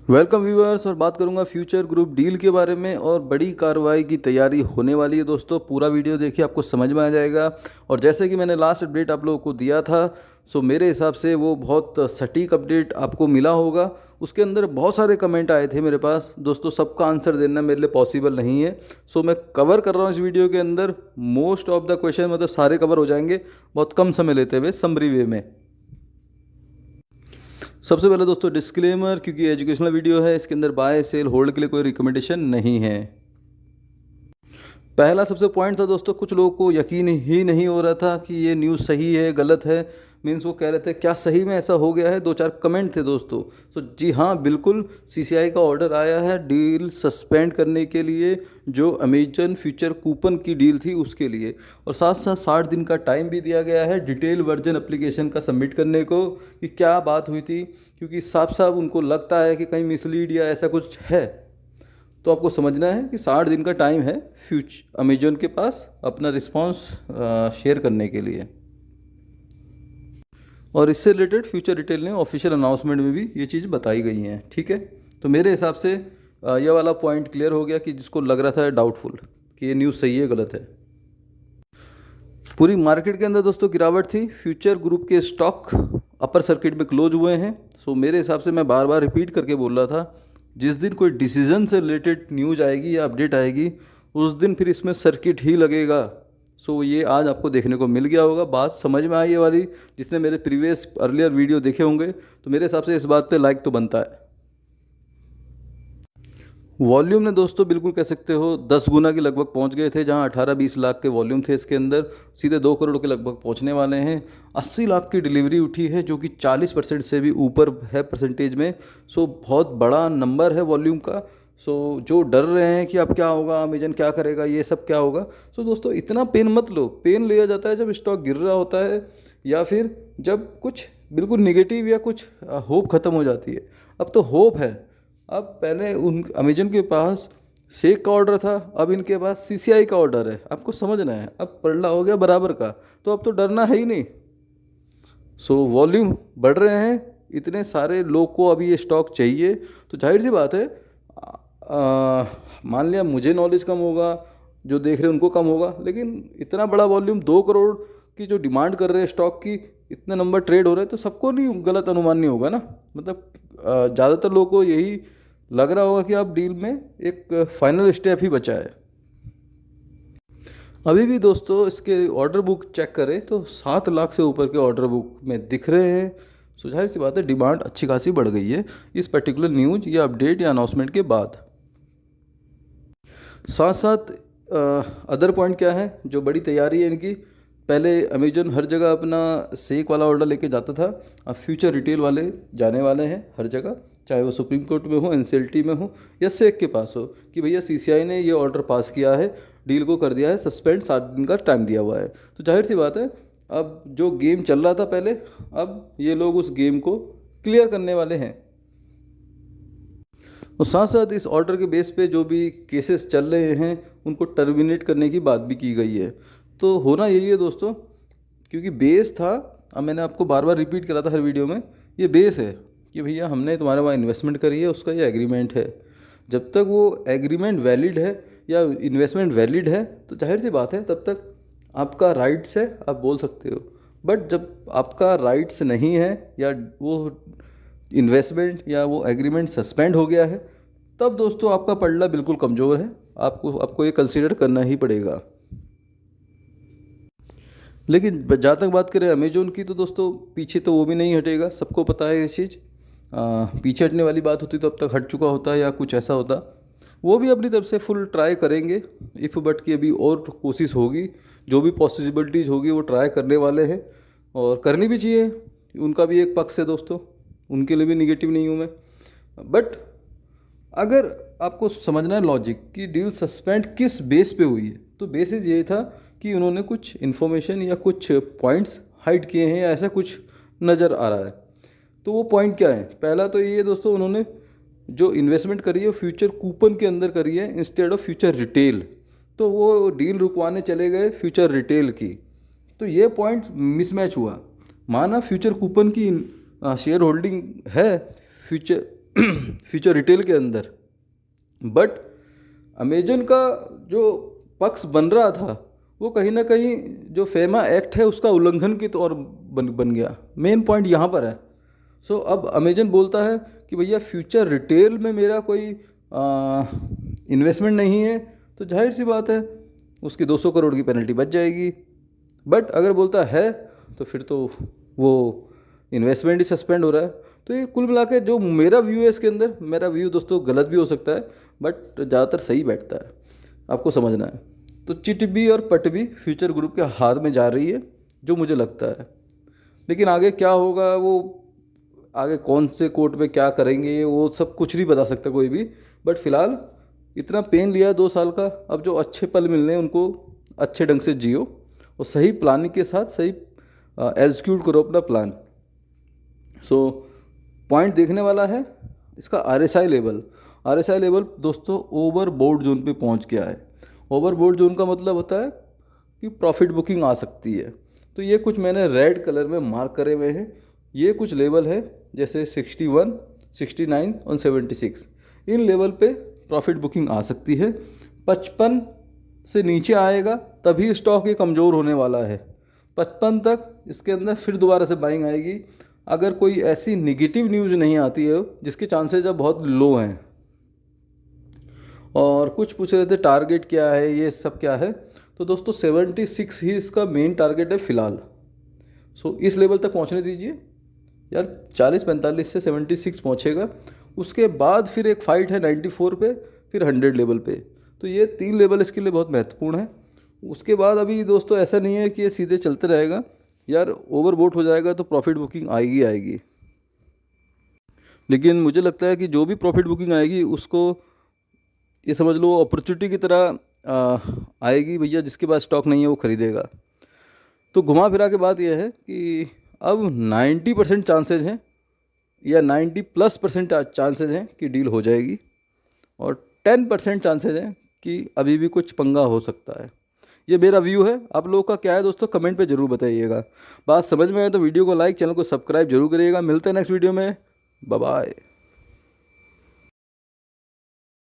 Welcome viewers. और बात करूंगा फ्यूचर ग्रुप डील के बारे में और बड़ी कार्रवाई की तैयारी होने वाली है। दोस्तों पूरा वीडियो देखिए, आपको समझ में आ जाएगा। और जैसे कि मैंने लास्ट अपडेट आप लोगों को दिया था, सो मेरे हिसाब से वो बहुत सटीक अपडेट आपको मिला होगा। उसके अंदर बहुत सारे कमेंट आए थे मेरे पास दोस्तों, सबका आंसर देना मेरे लिए पॉसिबल नहीं है। सो मैं कवर कर रहा हूँ इस वीडियो के अंदर मोस्ट ऑफ द क्वेश्चन, मतलब सारे कवर हो जाएंगे बहुत कम समय लेते हुए, समरी वे में। सबसे पहले दोस्तों डिस्क्लेमर, क्योंकि एजुकेशनल वीडियो है, इसके अंदर बाय सेल होल्ड के लिए कोई रिकमेंडेशन नहीं है। पहला सबसे पॉइंट था दोस्तों, कुछ लोगों को यकीन ही नहीं हो रहा था कि ये न्यूज़ सही है गलत है। मीन्स वो कह रहे थे क्या सही में ऐसा हो गया है। दो चार कमेंट थे दोस्तों। तो जी हाँ, बिल्कुल सीसीआई का ऑर्डर आया है डील सस्पेंड करने के लिए, जो अमेजन फ्यूचर कूपन की डील थी उसके लिए। और साथ साथ 60 दिन का टाइम भी दिया गया है डिटेल वर्जन एप्लीकेशन का सबमिट करने को, कि क्या बात हुई थी। क्योंकि साफ साफ उनको लगता है कि कहीं मिसलीड या ऐसा कुछ है। तो आपको समझना है कि 60 दिन का टाइम है अमेजन के पास अपना रिस्पांस शेयर करने के लिए। और इससे रिलेटेड फ्यूचर रिटेल ने ऑफिशियल अनाउंसमेंट में भी ये चीज़ बताई गई हैं। ठीक है, तो मेरे हिसाब से यह वाला पॉइंट क्लियर हो गया कि जिसको लग रहा था डाउटफुल कि ये न्यूज़ सही है गलत है। पूरी मार्केट के अंदर दोस्तों गिरावट थी। फ्यूचर ग्रुप के स्टॉक अपर सर्किट में क्लोज हुए हैं। सो मेरे हिसाब से मैं बार बार रिपीट करके बोल रहा था, जिस दिन कोई डिसीजन से रिलेटेड न्यूज़ आएगी या अपडेट आएगी उस दिन फिर इसमें सर्किट ही लगेगा। सो ये आज आपको देखने को मिल गया होगा। बात समझ में आई है वाली, जिसने मेरे प्रीवियस अर्लियर वीडियो देखे होंगे तो मेरे हिसाब से इस बात पे लाइक तो बनता है। वॉल्यूम ने दोस्तों बिल्कुल कह सकते हो 10 गुना के लगभग पहुंच गए थे। जहां 18-20 लाख के वॉल्यूम थे, इसके अंदर सीधे 2 करोड़ के लगभग पहुंचने वाले हैं। 80 लाख की डिलीवरी उठी है, जो कि 40% से भी ऊपर है परसेंटेज में। सो बहुत बड़ा नंबर है वॉल्यूम का। सो जो डर रहे हैं कि अब क्या होगा, अमेजन क्या करेगा, ये सब क्या होगा, सो दोस्तों इतना पेन मत लो। पेन लिया जाता है जब स्टॉक गिर रहा होता है, या फिर जब कुछ बिल्कुल निगेटिव या कुछ होप ख़त्म हो जाती है। अब तो होप है। अब पहले उन अमेजन के पास शेक का ऑर्डर था, अब इनके पास सीसीआई का ऑर्डर है। आपको समझना है, अब पलड़ा हो गया बराबर का, तो अब तो डरना है ही नहीं। सो वॉल्यूम बढ़ रहे हैं, इतने सारे लोग को अभी ये स्टॉक चाहिए, तो जाहिर सी बात है मान लिया मुझे नॉलेज कम होगा, जो देख रहे हैं उनको कम होगा, लेकिन इतना बड़ा वॉल्यूम 2 करोड़ की जो डिमांड कर रहे हैं स्टॉक की, इतने नंबर ट्रेड हो रहे हैं, तो सबको नहीं गलत अनुमान नहीं होगा ना। मतलब ज़्यादातर लोगों को यही लग रहा होगा कि आप डील में एक फाइनल स्टेप ही बचा है। अभी भी दोस्तों इसके ऑर्डर बुक चेक करें तो 7 लाख से ऊपर के ऑर्डर बुक में दिख रहे हैं। सो जाहिर सी बात है डिमांड अच्छी खासी बढ़ गई है इस पर्टिकुलर न्यूज़ या अपडेट या अनाउंसमेंट के बाद। साथ साथ अदर पॉइंट क्या है, जो बड़ी तैयारी है इनकी। पहले अमेजन हर जगह अपना सेक वाला ऑर्डर लेके जाता था, अब फ्यूचर रिटेल वाले जाने वाले हैं हर जगह, चाहे वो सुप्रीम कोर्ट में हो, एनसीएलटी में हो, या सेक के पास हो, कि भैया सीसीआई ने ये ऑर्डर पास किया है, डील को कर दिया है सस्पेंड, 7 दिन का टाइम दिया हुआ है। तो जाहिर सी बात है अब जो गेम चल रहा था पहले, अब ये लोग उस गेम को क्लियर करने वाले हैं। और साथ साथ इस ऑर्डर के बेस पे जो भी केसेस चल रहे हैं उनको टर्मिनेट करने की बात भी की गई है। तो होना यही है दोस्तों, क्योंकि बेस था, अब मैंने आपको बार बार रिपीट करा था हर वीडियो में, ये बेस है कि भैया हमने तुम्हारे वहाँ इन्वेस्टमेंट करी है, उसका ये एग्रीमेंट है। जब तक वो एग्रीमेंट वैलिड है या इन्वेस्टमेंट वैलिड है तो जाहिर सी बात है तब तक आपका राइट्स है, आप बोल सकते हो। बट जब आपका राइट्स नहीं है या वो इन्वेस्टमेंट या वो एग्रीमेंट सस्पेंड हो गया है, तब दोस्तों आपका पलड़ा बिल्कुल कमज़ोर है। आपको ये कंसीडर करना ही पड़ेगा। लेकिन जहाँ तक बात करें अमेजोन की, तो दोस्तों पीछे तो वो भी नहीं हटेगा, सबको पता है ये चीज़। पीछे हटने वाली बात होती तो अब तक हट चुका होता या कुछ ऐसा होता। वो भी अपनी तरफ से फुल ट्राई करेंगे, इफ़ बट की अभी और कोशिश होगी, जो भी पॉसिबिलिटीज़ होगी वो ट्राई करने वाले हैं, और करनी भी चाहिए। उनका भी एक पक्ष है दोस्तों, उनके लिए भी निगेटिव नहीं हूँ मैं। बट अगर आपको समझना है लॉजिक कि डील सस्पेंड किस बेस पे हुई है, तो बेसिस ये था कि उन्होंने कुछ इन्फॉर्मेशन या कुछ पॉइंट्स हाइड किए हैं या ऐसा कुछ नज़र आ रहा है। तो वो पॉइंट क्या है? पहला तो ये है दोस्तों, उन्होंने जो इन्वेस्टमेंट करी है फ्यूचर कूपन के अंदर करी है इंस्टेड ऑफ फ्यूचर रिटेल, तो वो डील रुकवाने चले गए फ्यूचर रिटेल की। तो ये पॉइंट मिसमैच हुआ। माना फ्यूचर कूपन की शेयर होल्डिंग है फ्यूचर फ्यूचर रिटेल के अंदर। बट अमेजन का जो पक्ष बन रहा था वो कहीं ना कहीं जो फेमा एक्ट है उसका उल्लंघन की तौर बन गया। मेन पॉइंट यहाँ पर है। सो अब अमेजन बोलता है कि भैया फ्यूचर रिटेल में मेरा कोई इन्वेस्टमेंट नहीं है, तो जाहिर सी बात है उसकी 200 करोड़ की पेनल्टी बच जाएगी। बट अगर बोलता है तो फिर तो वो इन्वेस्टमेंट ही सस्पेंड हो रहा है। तो ये कुल मिला के जो मेरा व्यू है इसके अंदर, मेरा व्यू दोस्तों गलत भी हो सकता है बट ज़्यादातर सही बैठता है, आपको समझना है। तो चिट भी और पट भी फ्यूचर ग्रुप के हाथ में जा रही है जो मुझे लगता है। लेकिन आगे क्या होगा, वो आगे कौन से कोर्ट में क्या करेंगे वो सब कुछ नहीं बता सकता कोई भी। बट फिलहाल इतना पेन लिया 2 साल का, अब जो अच्छे पल मिलने हैं उनको अच्छे ढंग से जियो और सही प्लानिंग के साथ सही एग्जीक्यूट करो अपना प्लान। सो पॉइंट देखने वाला है इसका RSI लेवल। RSI लेवल दोस्तों ओवरबोर्ड जोन पे पहुंच गया है। ओवरबोर्ड जोन का मतलब होता है कि प्रॉफिट बुकिंग आ सकती है। तो ये कुछ मैंने रेड कलर में मार्क करे हुए हैं। ये कुछ लेवल है जैसे 61, 69 और 76। इन लेवल पे प्रॉफिट बुकिंग आ सकती है। 55 से नीचे आएगा तभी स्टॉक ये कमज़ोर होने वाला है। 55 तक इसके अंदर फिर दोबारा से बाइंग आएगी अगर कोई ऐसी निगेटिव न्यूज़ नहीं आती है, जिसके चांसेस अब बहुत लो हैं। और कुछ पूछ रहे थे टारगेट क्या है, ये सब क्या है। तो दोस्तों 76 ही इसका मेन टारगेट है फ़िलहाल। सो इस लेवल तक पहुंचने दीजिए यार। 40-45 से 76 पहुंचेगा, उसके बाद फिर एक फ़ाइट है 94 पे, फिर 100 लेवल पे। तो ये 3 लेवल इसके लिए बहुत महत्वपूर्ण है। उसके बाद अभी दोस्तों ऐसा नहीं है कि ये सीधे चलते रहेगा यार। ओवरबोट हो जाएगा तो प्रॉफिट बुकिंग आएगी। लेकिन मुझे लगता है कि जो भी प्रॉफिट बुकिंग आएगी उसको ये समझ लो अपॉर्चुनिटी की तरह आएगी। भैया जिसके पास स्टॉक नहीं है वो खरीदेगा। तो घुमा फिरा के बात यह है कि अब 90% चांसेज हैं या 90+% चांसेज हैं कि डील हो जाएगी, और 10% चांसेज हैं कि अभी भी कुछ पंगा हो सकता है। ये मेरा व्यू है। आप लोगों का क्या है दोस्तों, कमेंट पे ज़रूर बताइएगा। बात समझ में आए तो वीडियो को लाइक, चैनल को सब्सक्राइब जरूर करिएगा। मिलते हैं नेक्स्ट वीडियो में। Bye bye.